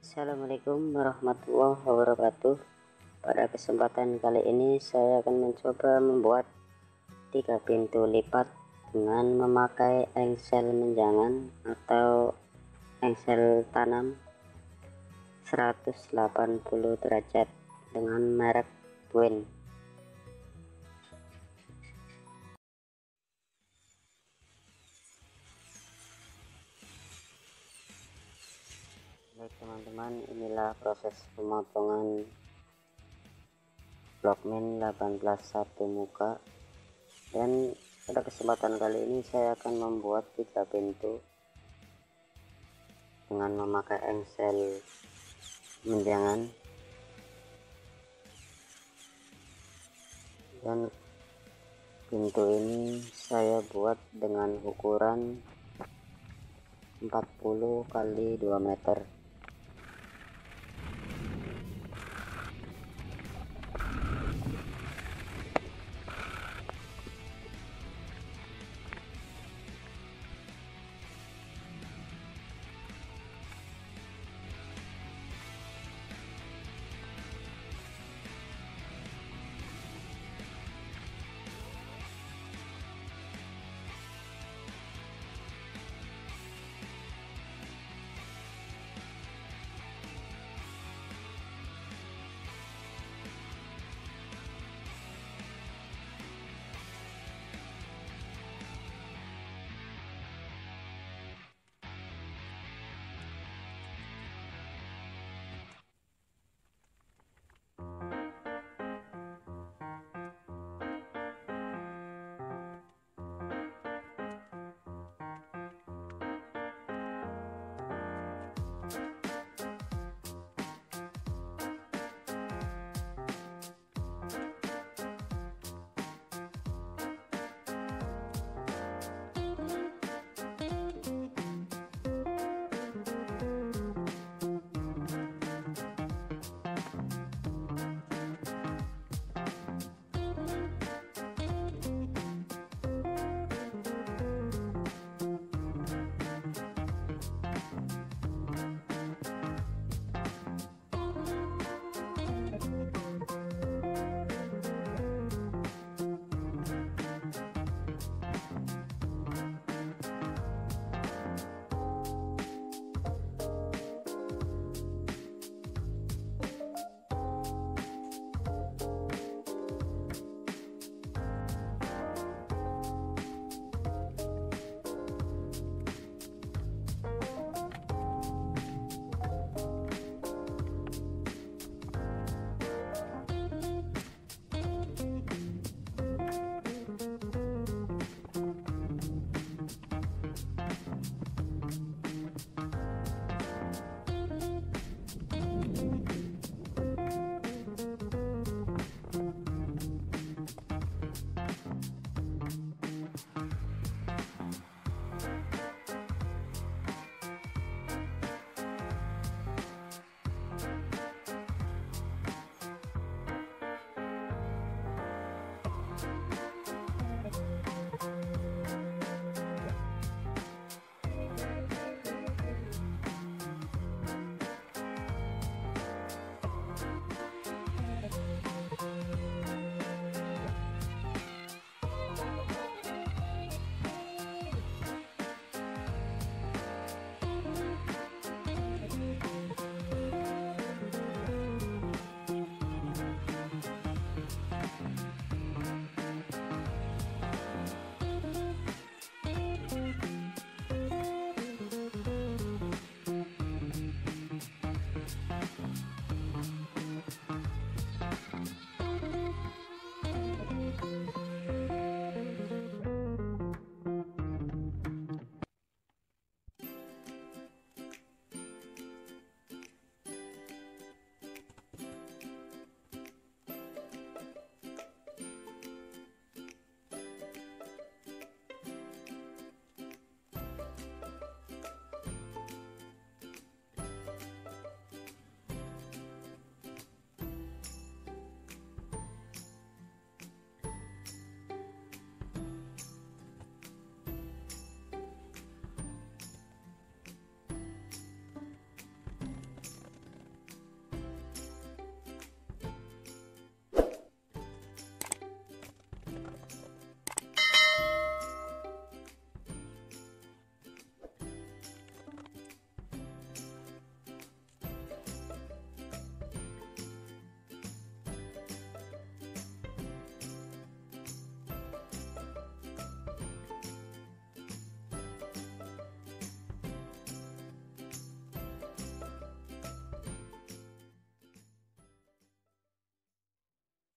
Assalamualaikum warahmatullahi wabarakatuh. Pada kesempatan kali ini saya akan mencoba membuat 3 pintu lipat dengan memakai engsel menjangan atau engsel tanam 180 derajat dengan merek Twin. Baik teman-teman, inilah proses pemotongan blok min 18.1 muka, dan pada kesempatan kali ini saya akan membuat 3 pintu dengan memakai engsel menjangan, dan pintu ini saya buat dengan ukuran 40 kali 2 meter.